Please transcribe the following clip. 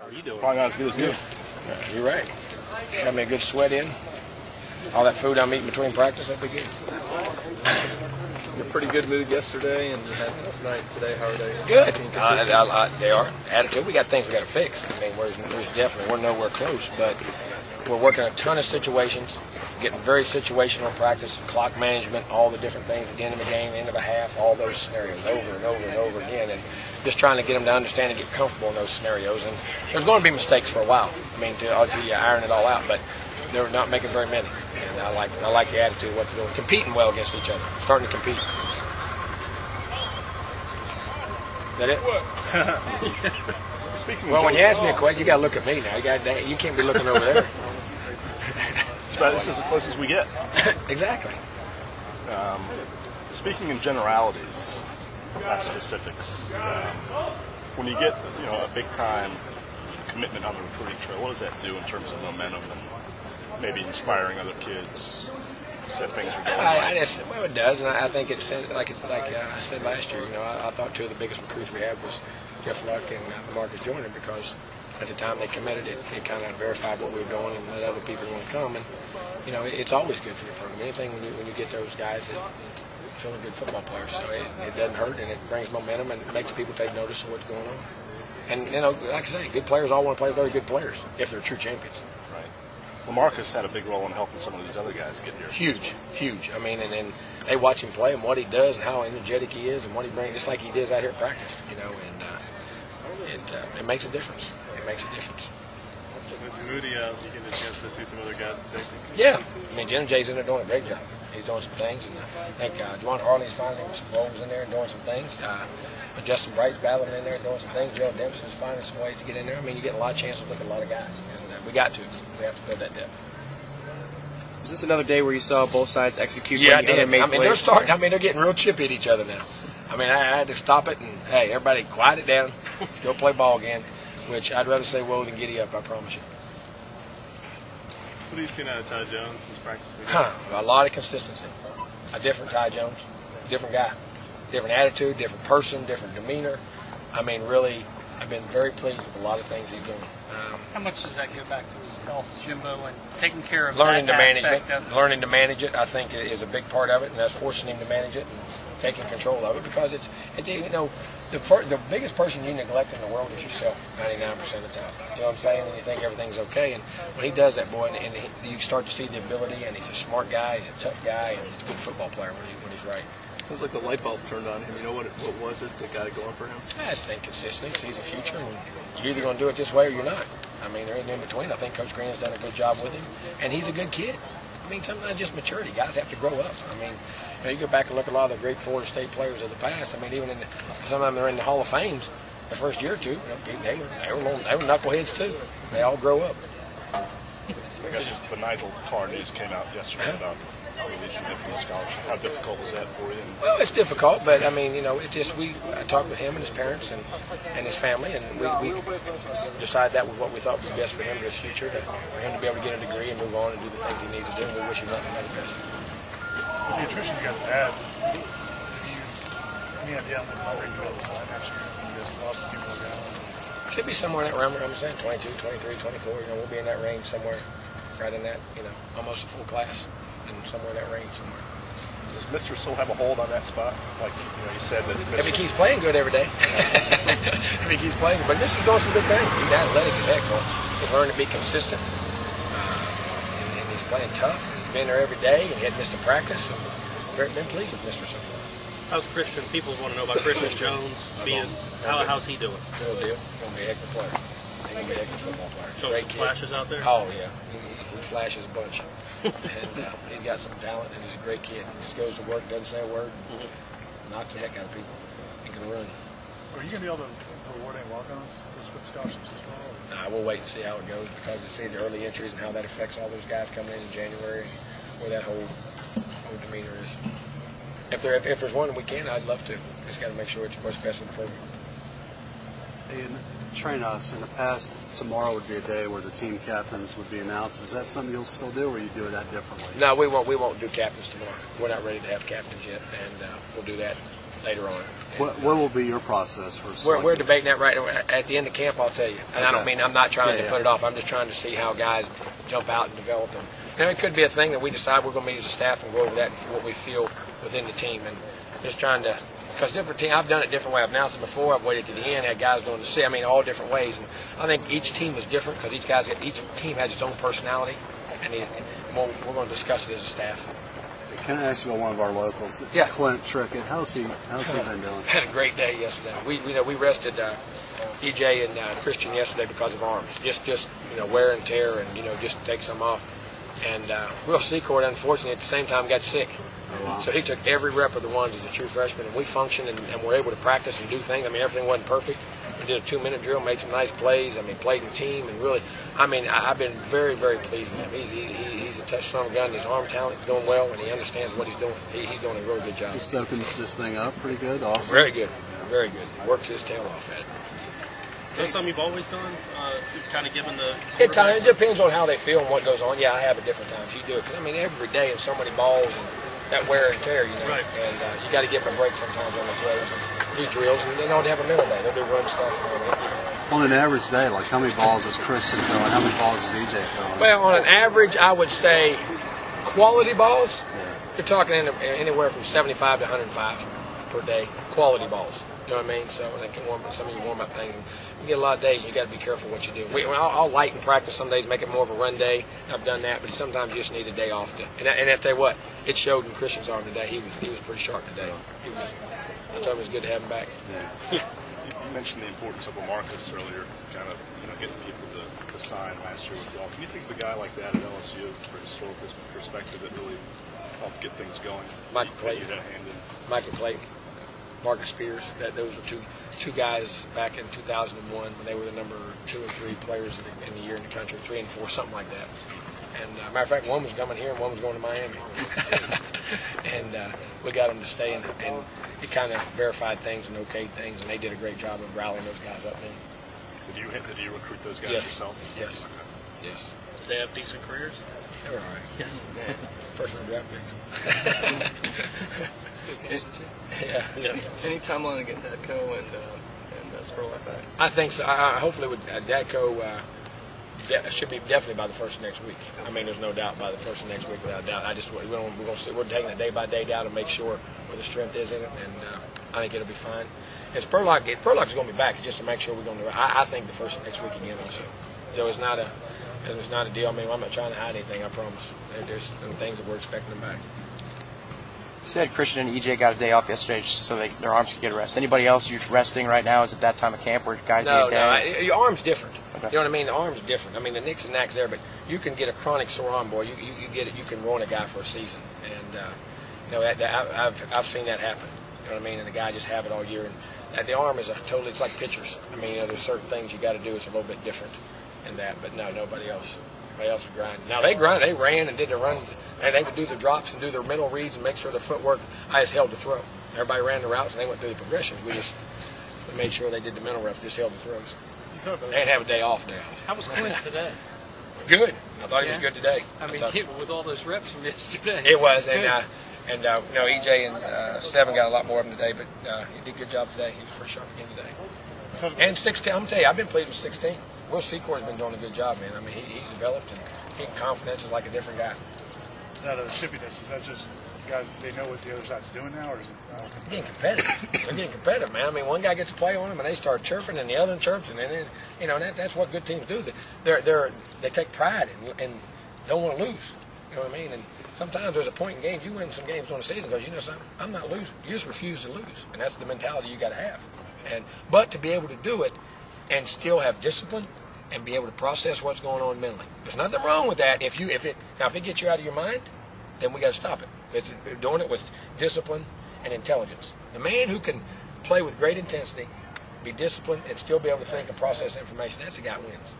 How are you doing? Probably not as good as you. Yeah, you're right. Got me a good sweat in. All that food I'm eating between practice, that'd be good. You're pretty good mood yesterday, and you had last night. Today, how are they? Good. They are. Attitude. We got things we got to fix. I mean, we're nowhere close, but we're working a ton of situations, getting very situational in practice, clock management, all the different things at the end of the game, end of a half, all those scenarios over and over and over again, and just trying to get them to understand and get comfortable in those scenarios. And there's going to be mistakes for a while. I mean, until you iron it all out, but they're not making very many. And I like the attitude of what they're doing, competing well against each other, starting to compete. Is that it? Speaking well, when you ask me a question, you got to look at me now. You can't be looking over there. This is as close as we get. Exactly. Speaking in generalities, not specifics. When you get a big time commitment on the recruiting trail, what does that do in terms of momentum and maybe inspiring other kids that things are going right? Well, it does, and I think it's like I said last year. I thought two of the biggest recruits we had was Jeff Luck and Marcus Joyner, because at the time they committed, it kind of verified what we were doing and let other people want to come. And it's always good for your program. Anything when you get those guys that feel like good football players, so it doesn't hurt, and it brings momentum and it makes people take notice of what's going on. And like I say, good players all want to play very good players if they're true champions. Right. Well, Marcus had a big role in helping some of these other guys get here. Huge. I mean, and they watch him play and what he does and how energetic he is and what he brings, just like he does out here at practice. And it makes a difference. It makes a difference. With Moody, you get a chance to see some other guys at safety. Yeah, I mean, Jim Jay's in there doing a great job. He's doing some things, and I think Juwan Harley's finally with some roles in there and doing some things. Justin Bright's battling in there and doing some things. Joe Dempsey's finding some ways to get in there. I mean, you get a lot of chances to look at a lot of guys, and we have to build that depth. Was this another day where you saw both sides execute? Yeah, I did. I mean, plays? they're getting real chippy at each other now. I mean, I had to stop it and, hey, everybody quiet it down. Let's go play ball again, which I'd rather say whoa than giddy up, I promise you. What have you seen out of Ty Jones since practicing? A lot of consistency. A different Ty Jones, different guy, different attitude, different person, different demeanor. I mean, really, I've been very pleased with a lot of things he's doing. How much does that go back to his health, Jimbo, and taking care of learning that to manage it? Of Learning to manage it, I think, is a big part of it, and that's forcing him to manage it and taking control of it, because it's the biggest person you neglect in the world is yourself 99% of the time. You know what I'm saying? And you think everything's okay, and when he does that, boy, and you start to see the ability, and he's a smart guy, he's a tough guy, and he's a good football player when he's right. Sounds like the light bulb turned on him. You know what was it that got it going for him? I just think consistency, sees the future, and you're either going to do it this way or you're not. I mean, there ain't in between. I think Coach Green has done a good job with him, and he's a good kid. I mean, sometimes just maturity. Guys have to grow up. I mean, you go back and look at a lot of the great Florida State players of the past. I mean, even some of them are in the Hall of Fames. The first year or two, they were knuckleheads too. They all grow up. I guess the Nigel Carr news came out yesterday about releasing him from the scholarship. How difficult was that for you? Well, it's difficult, but I mean, I talked with him and his parents and his family, and we decided that was what we thought was best for him in his future, for him to be able to get a degree and move on and do the things he needs to do. And we wish him nothing but the best. The nutrition you guys had, any idea how much weight you guys will sign next year? You guys lost a few more guys. Should be somewhere in that realm. I'm saying 22, 23, 24. We'll be in that range somewhere, right in that, almost a full class, and somewhere in that range somewhere. Does Mr. still have a hold on that spot? Like you said that. If he keeps playing good every day. If he keeps playing, but Mr.'s doing some good things. He's athletic as heck, though. He's learning to be consistent, and he's playing tough. He's been there every day, and he hadn't missed a practice. And been pleased with Mr. so far. How's Christian? People want to know about Christian Jones. How's he doing? Good deal. He's going to be a heck of a player. He's going to be a heck of a football player. Showing some flashes out there? Oh, yeah. He flashes a bunch. And he's got some talent, and he's a great kid. Just goes to work, doesn't say a word, knocks the heck out of people. He can run. Are you going to be able to reward any walk-ons with scholarships as well? We'll wait and see how it goes, because to see the early entries and how that affects all those guys coming in January, where that whole demeanor is. If there's one we can, I'd love to. Just got to make sure it's what's best for the program. And train us. In the past, tomorrow would be a day where the team captains would be announced. Is that something you'll still do, or you do that differently? No, we won't do captains tomorrow. We're not ready to have captains yet, and we'll do that later on. What will be your process for selecting? We're debating that right at the end of camp, I'll tell you. And I don't mean, I'm not trying to put it off. I'm just trying to see how guys jump out and develop. And it could be a thing that we decide we're going to meet as a staff and go over that and what we feel within the team. And just trying to, because different team, I've done it different way. I've announced it before. I've waited to the end, had guys doing the C. I mean, all different ways. And I think each team is different because each team has its own personality. And we're going to discuss it as a staff. Can I ask you about one of our locals, Clint Trickett? How's he been doing? Had a great day yesterday. We rested EJ and Christian yesterday because of arms. Just wear and tear, and just take some off. And Will Secord, unfortunately, at the same time got sick. Oh, wow. So he took every rep of the ones as a true freshman, and we functioned and were able to practice and do things. I mean, everything wasn't perfect. We did a 2-minute drill, made some nice plays. I mean, played in team, and really, I mean, I've been very, very pleased with him. He's a touch son of a gun. His arm talent is doing well, and he understands what he's doing. He's doing a really good job. He's soaking this thing up pretty good. Very good, very good. Works his tail off at it. Is that something you've always done? Kind of given the. It depends on how they feel and what goes on. Yeah, I have at different times. You do it because I mean every day and so many balls and that wear and tear, Right. And you got to give them a break sometimes on the throws and do drills, and they don't have a mental day. They'll do run stuff and all that. On an average day, like how many balls is Christian throwing? How many balls is EJ throwing? Well, on an average, I would say quality balls. You're talking anywhere from 75 to 105 per day. Quality balls. You know what I mean? So they can some of you warm up things. You get a lot of days, you got to be careful what you do. I'll lighten practice some days, make it more of a run day. I've done that, but sometimes you just need a day off. And I tell you what, it showed in Christian's arm today. He was pretty sharp today. I told him it was good to have him back. You mentioned the importance of a Marcus earlier, kind of getting people to sign last year with y'all. Can you think of a guy like that at LSU, for a historical perspective, that really helped get things going? Michael Clayton. Michael Clayton. Marcus Spears. Those were two guys back in 2001 when they were the number 2 and 3 players in the year in the country, 3 and 4, something like that. And matter of fact, one was coming here and one was going to Miami. And we got them to stay, and it kind of verified things and okayed things, and they did a great job of rallying those guys up then. Did you recruit those guys yourself? Yes. Okay. Yes. Did they have decent careers? They were all right. Yeah. First round draft picks. Any timeline to get Dadco and Spurlock back? I think so. Hopefully with Dadco should be definitely by the first of next week. I mean, there's no doubt by the first of next week, without a doubt. We're taking it day by day down to make sure where the strength is in it, and I think it'll be fine. And Spurlock's going to be back. It's just to make sure we're going to. I think the first of next week again also. So it's not a deal. I mean, I'm not trying to hide anything. I promise. There's some things that we're expecting them back. You said Christian and EJ got a day off yesterday just so their arms could get a rest. Anybody else you're resting right now? Is it that time of camp where guys need a day? No, your arm's different. Okay. You know what I mean? The arm's different. I mean, the nicks and knacks there, but you can get a chronic sore arm, boy. You get it. You can ruin a guy for a season, and I've seen that happen. You know what I mean? And the guy just have it all year. And the arm is it's like pitchers. I mean, there's certain things you got to do. It's a little bit different in that, but no, nobody else. Everybody else would grind. Now they grind. They ran and did the run. And they would do the drops and do their mental reads and make sure their footwork. I just held the throw. Everybody ran the routes and they went through the progressions. We made sure they did the mental reps. Just held the throws. They didn't have a day off. How was Clint today? Good. I thought he was good today. I mean, with all those reps from yesterday. It was, and EJ and Seven got a lot more of them today, but he did a good job today. He was pretty sharp again today. And 16, I'm gonna tell you, I've been pleased with 16. Will Secord's been doing a good job, man. I mean, he's developed and confidence is like a different guy. That chippiness, is that just guys, they know what the other side's doing now, or is it? They're getting competitive. They're getting competitive, man. I mean, one guy gets a play on them and they start chirping, and the other chirps, and then that's what good teams do. They take pride and don't want to lose. You know what I mean? And sometimes there's a point in games you win some games during the season because you know something. I'm not losing. You just refuse to lose, and that's the mentality you got to have. But to be able to do it and still have discipline and be able to process what's going on mentally. There's nothing wrong with that. If it gets you out of your mind, then we got to stop it. It's doing it with discipline and intelligence. The man who can play with great intensity, be disciplined, and still be able to think and process information, that's the guy who wins.